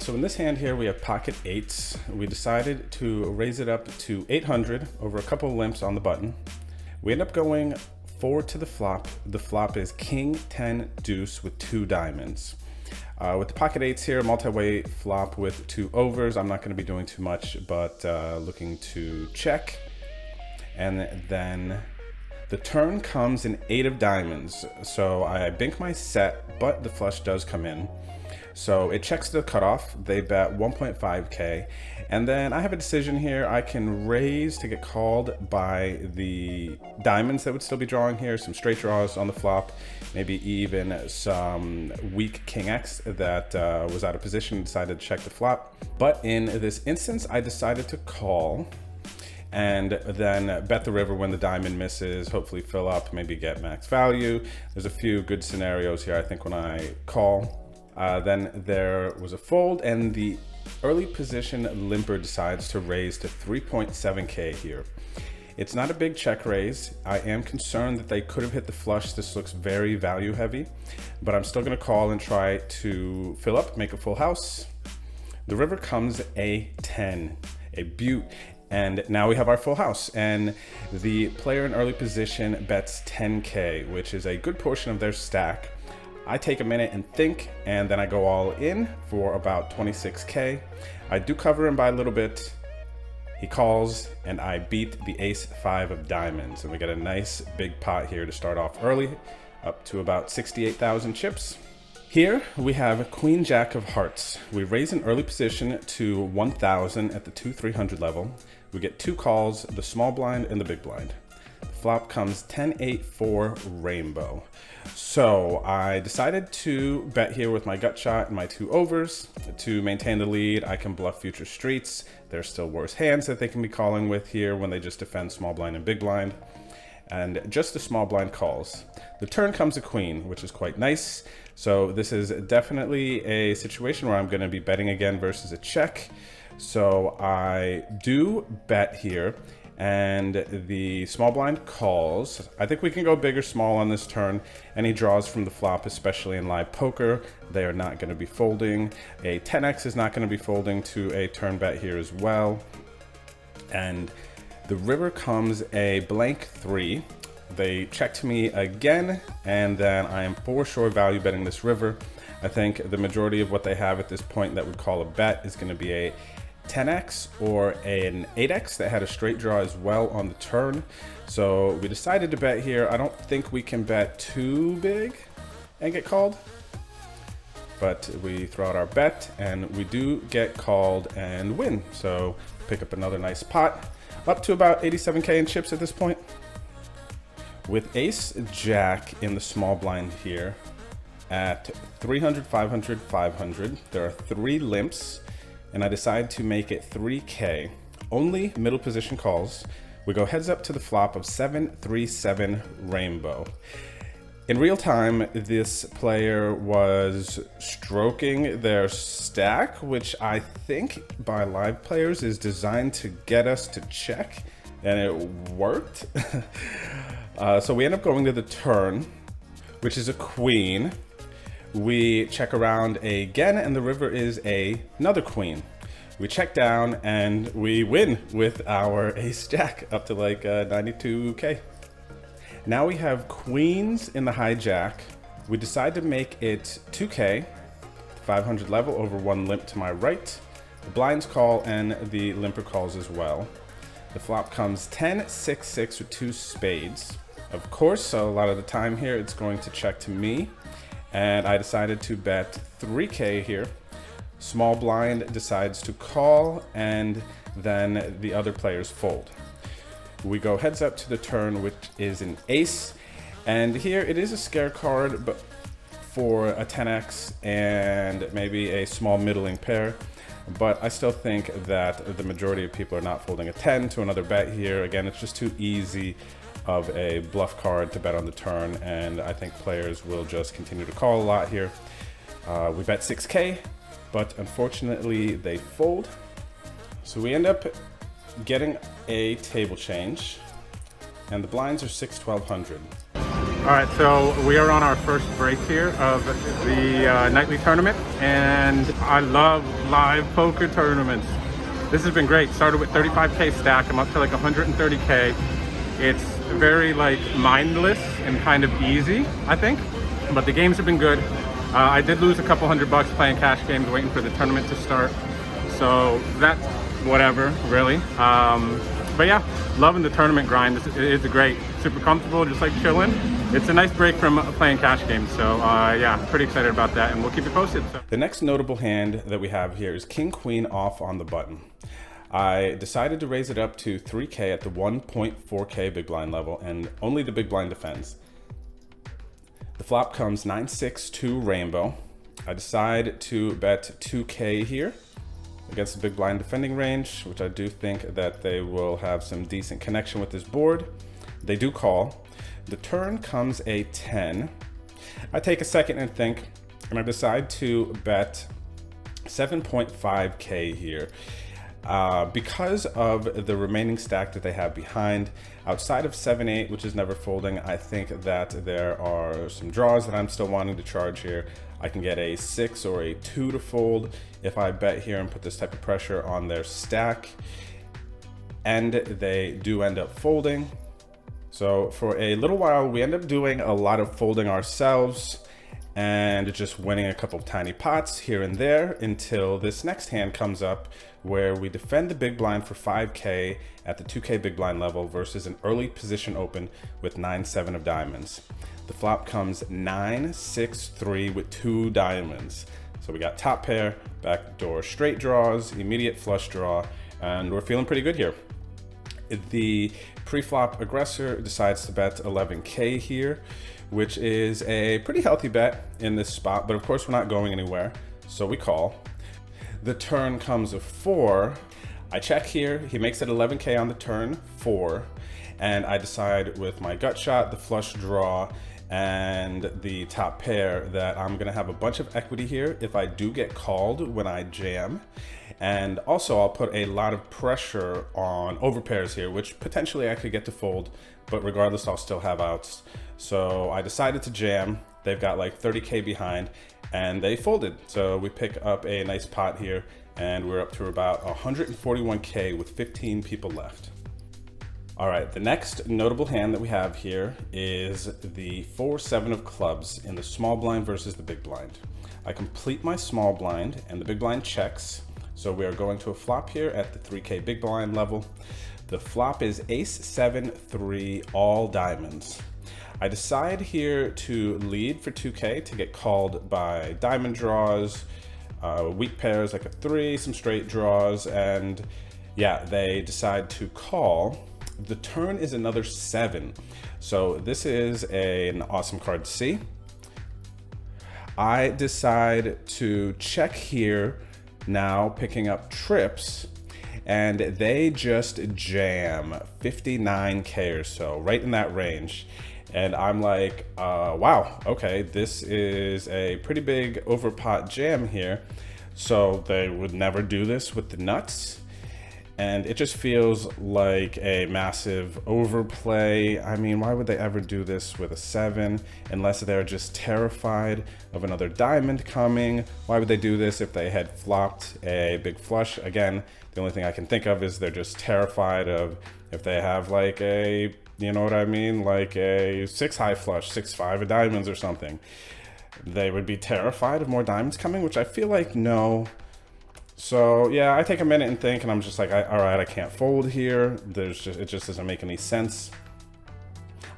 So in this hand here, we have pocket eights. We decided to raise it up to 800 over a couple of limps on the button. We end up going forward to the flop. The flop is king 10 deuce with 2 diamonds. With the pocket eights here, multi-way flop with 2 overs. I'm not going to be doing too much, but looking to check. And then the turn comes in 8 of diamonds. So I bink my set, but the flush does come in. So it checks the cutoff. They bet 1.5K. And then I have a decision here. I can raise to get called by the diamonds that would still be drawing here, some straight draws on the flop, maybe even some weak king X that was out of position and decided to check the flop. But in this instance, I decided to call and then bet the river when the diamond misses, hopefully fill up, maybe get max value. There's a few good scenarios here, I think, when I call. Then there was a fold, and the early position limper decides to raise to 3.7K here. It's not a big check raise. I am concerned that they could have hit the flush. This looks very value heavy, but I'm still gonna call and try to fill up, make a full house. The river comes a 10, a beaut. And now we have our full house, and the player in early position bets 10K, which is a good portion of their stack. I take a minute and think, and then I go all in for about 26K. I do cover him by a little bit. He calls, and I beat the ace 5 of diamonds, and we get a nice big pot here to start off early, up to about 68,000 chips. Here we have queen jack of hearts. We raise an early position to 1,000 at the 2-300 level. We get 2 calls, the small blind and the big blind. The flop comes 10-8-4 rainbow. So I decided to bet here with my gut shot and my 2 overs to maintain the lead. I can bluff future streets. There's still worse hands that they can be calling with here when they just defend small blind and big blind. And just the small blind calls. The turn comes a queen, which is quite nice. So this is definitely a situation where I'm going to be betting again versus a check. So I do bet here, and the small blind calls. I think we can go big or small on this turn. Any draws from the flop, especially in live poker, they are not going to be folding. A 10x is not going to be folding to a turn bet here as well. And the river comes a blank 3. They check to me again, and then I am for sure value betting this river. I think the majority of what they have at this point that would call a bet is going to be a 10x or an 8x that had a straight draw as well on the turn. So we decided to bet here. I don't think we can bet too big and get called, but we throw out our bet and we do get called and win. So pick up another nice pot, up to about 87K in chips at this point. With ace jack in the small blind here at 300, 500, 500, there are 3 limps, and I decide to make it 3K. Only middle position calls. We go heads up to the flop of 7-3-7 rainbow. In real time, this player was stroking their stack, which I think by live players is designed to get us to check, and it worked. So we end up going to the turn, which is a queen. We check around again, and the river is another queen. We check down and we win with our ace jack up to like 92K. Now we have queens in the hijack. We decide to make it 2K, 500 level over 1 limp to my right. The blinds call and the limper calls as well. The flop comes 10-6-6 with 2 spades. Of course, so a lot of the time here, it's going to check to me. And I decided to bet 3K here. Small blind decides to call, and then the other players fold. We go heads up to the turn, which is an ace. And here it is a scare card, but for a 10x and maybe a small middling pair. But I still think that the majority of people are not folding a 10 to another bet here. Again, it's just too easy of a bluff card to bet on the turn, and I think players will just continue to call a lot here. We bet 6K, but unfortunately they fold. So we end up getting a table change, and the blinds are 6-1200. All right, so we are on our first break here of the nightly tournament, and I love live poker tournaments. This has been great. Started with 35K stack. I'm up to like 130K. It's very like mindless and kind of easy, I think, but the games have been good. I did lose a couple $100 playing cash games waiting for the tournament to start, so that's whatever, really. But yeah, loving the tournament grind. It's great, super comfortable, just like chilling. It's a nice break from playing cash games, so yeah, pretty excited about that, and we'll keep you posted. So. The next notable hand that we have here is King Queen off on the button. I decided to raise it up to 3K at the 1.4K big blind level, and only the big blind defends. The flop comes 9-6-2 rainbow. I decide to bet 2K here against the big blind defending range, which I do think that they will have some decent connection with this board. They do call. The turn comes a 10. I take a second and think, and I decide to bet 7.5K here. Because of the remaining stack that they have behind, outside of 7-8, which is never folding, I think that there are some draws that I'm still wanting to charge here. I can get a 6 or a 2 to fold if I bet here and put this type of pressure on their stack, and they do end up folding. So for a little while, we end up doing a lot of folding ourselves and just winning a couple of tiny pots here and there until this next hand comes up, where we defend the big blind for 5K at the 2K big blind level versus an early position open with 9-7 of diamonds. The flop comes 9-6-3 with 2 diamonds. So we got top pair, backdoor straight draws, immediate flush draw, and we're feeling pretty good here. The pre-flop aggressor decides to bet 11K here, which is a pretty healthy bet in this spot, but of course we're not going anywhere, so we call. The turn comes a 4. I check here, he makes it 11K on the turn, 4, and I decide with my gut shot, the flush draw, and the top pair that I'm gonna have a bunch of equity here if I do get called when I jam. And also I'll put a lot of pressure on overpairs here, which potentially I could get to fold, but regardless, I'll still have outs. So I decided to jam. They've got like 30K behind, and they folded. So we pick up a nice pot here, and we're up to about 141K with 15 people left. All right, the next notable hand that we have here is the 4-7 of clubs in the small blind versus the big blind. I complete my small blind and the big blind checks. So we are going to a flop here at the 3K big blind level. The flop is ace-7-3 all diamonds. I decide here to lead for 2K to get called by diamond draws, weak pairs like a 3, some straight draws, and yeah, they decide to call. The turn is another 7. So this is an awesome card to see. I decide to check here now, picking up trips, and they just jam 59K or so, right in that range. And I'm like, wow, okay, this is a pretty big overpot jam here. So they would never do this with the nuts. And it just feels like a massive overplay. I mean, why would they ever do this with a 7 unless they're just terrified of another diamond coming? Why would they do this if they had flopped a big flush? Again, the only thing I can think of is they're just terrified of if they have like a, you know what I mean? Like a 6 high flush, 6-5 of diamonds or something. They would be terrified of more diamonds coming, which I feel like no. So yeah, I take a minute and think, and I'm just like, all right, I can't fold here. It just doesn't make any sense.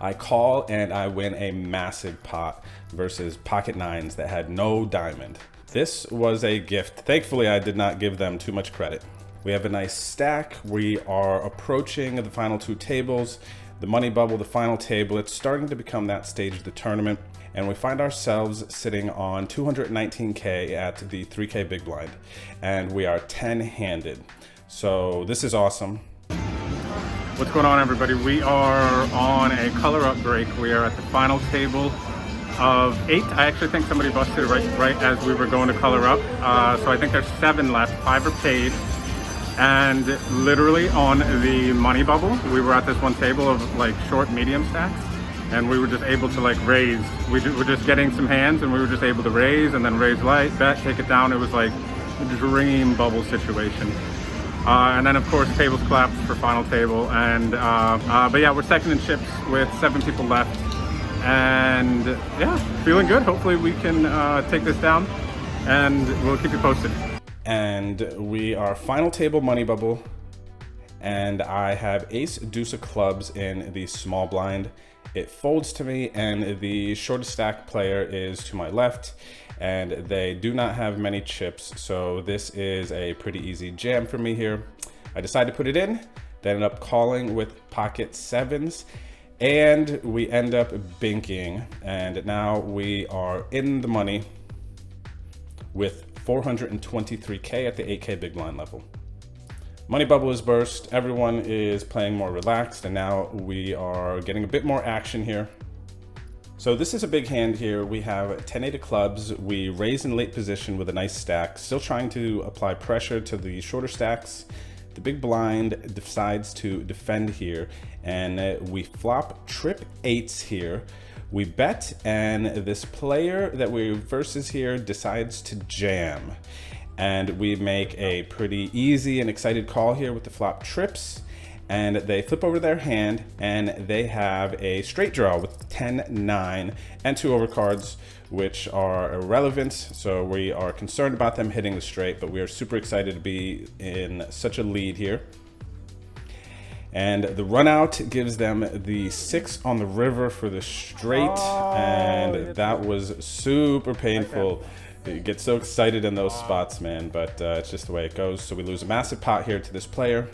I call and I win a massive pot versus pocket 9s that had no diamond. This was a gift. Thankfully, I did not give them too much credit. We have a nice stack. We are approaching the final 2 tables. The money bubble, the final table, it's starting to become that stage of the tournament. And we find ourselves sitting on 219K at the 3K big blind. And we are 10-handed. So this is awesome. What's going on, everybody? We are on a color up break. We are at the final table of 8. I actually think somebody busted right as we were going to color up. So I think there's 7 left, 5 are paid. And literally on the money bubble, we were at this one table of like short, medium stacks. and we were just able to like raise. We were just getting some hands, and we were just able to raise and then raise light, bet, take it down. It was like a dream bubble situation. And then of course tables collapsed for final table, and but yeah, we're second in chips with 7 people left, and yeah, feeling good. Hopefully we can take this down, and we'll keep you posted. And we are final table money bubble, and I have ace deuce of clubs in the small blind. It folds to me, and the shortest stack player is to my left, and they do not have many chips, so this is a pretty easy jam for me here. I decided to put it in. They ended up calling with pocket sevens, and we end up binking, and now we are in the money with 423K at the 8K big blind level. Money bubble is burst. Everyone is playing more relaxed, and now we are getting a bit more action here. So this is a big hand here. We have 10-8 of clubs. We raise in late position with a nice stack, still trying to apply pressure to the shorter stacks. The big blind decides to defend here, and we flop trip 8s here. We bet, and this player that we versus here decides to jam. And we make a pretty easy and excited call here with the flop trips. And they flip over their hand, and they have a straight draw with 10-9 and 2 overcards, which are irrelevant. So we are concerned about them hitting the straight, but we are super excited to be in such a lead here. And the run out gives them the 6 on the river for the straight, and that was super painful. You get so excited in those spots, man, but it's just the way it goes. So we lose a massive pot here to this player.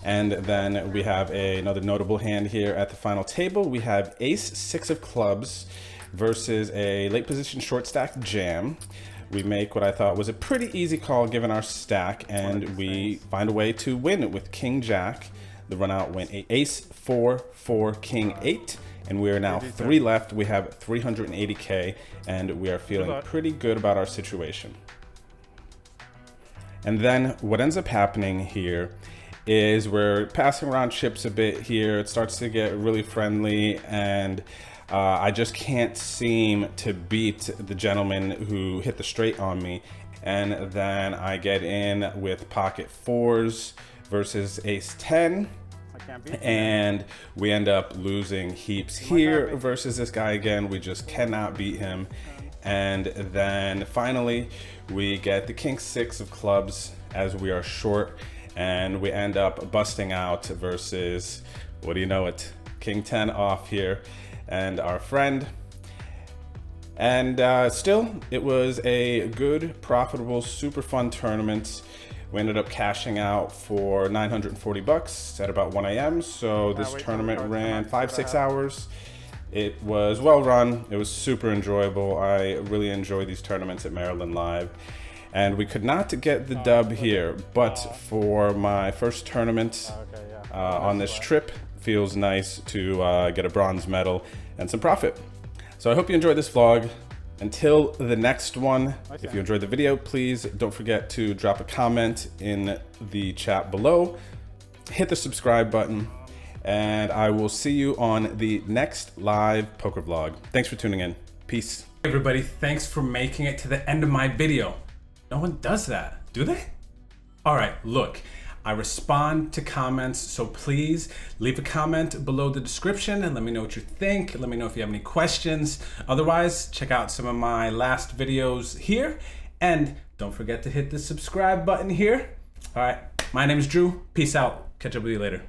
And then we have another notable hand here at the final table. We have ace 6 of clubs versus a late position short stack jam. We make what I thought was a pretty easy call given our stack, and we find a way to win with king jack. The run out went ace 4 4 king 8, and we are now 3 left. We have 380K, and we are feeling pretty good about our situation. And then what ends up happening here is we're passing around chips a bit here. It starts to get really friendly, and I just can't seem to beat the gentleman who hit the straight on me. And then I get in with pocket 4s versus ace 10, and we end up losing heaps here versus this guy again. We just cannot beat him. And then finally we get the king 6 of clubs as we are short, and we end up busting out versus, what do you know it, king 10 off here and our friend. And still, it was a good, profitable, super fun tournament. We ended up cashing out for 940 bucks at about 1 a.m. So this tournament ran 5-6 hours. It was well run. It was super enjoyable. I really enjoy these tournaments at Maryland Live. And we could not get the dub here, but for my first tournament on this trip, feels nice to get a bronze medal and some profit. So I hope you enjoyed this vlog. Until the next one, if you enjoyed the video, please don't forget to drop a comment in the chat below. Hit the subscribe button, and I will see you on the next live poker vlog. Thanks for tuning in. Peace. Hey everybody, thanks for making it to the end of my video. No one does that, do they? All right, look, I respond to comments, so please leave a comment below the description and let me know what you think. Let me know if you have any questions. Otherwise, check out some of my last videos here, and don't forget to hit the subscribe button here. All right, my name is Drew. Peace out. Catch up with you later.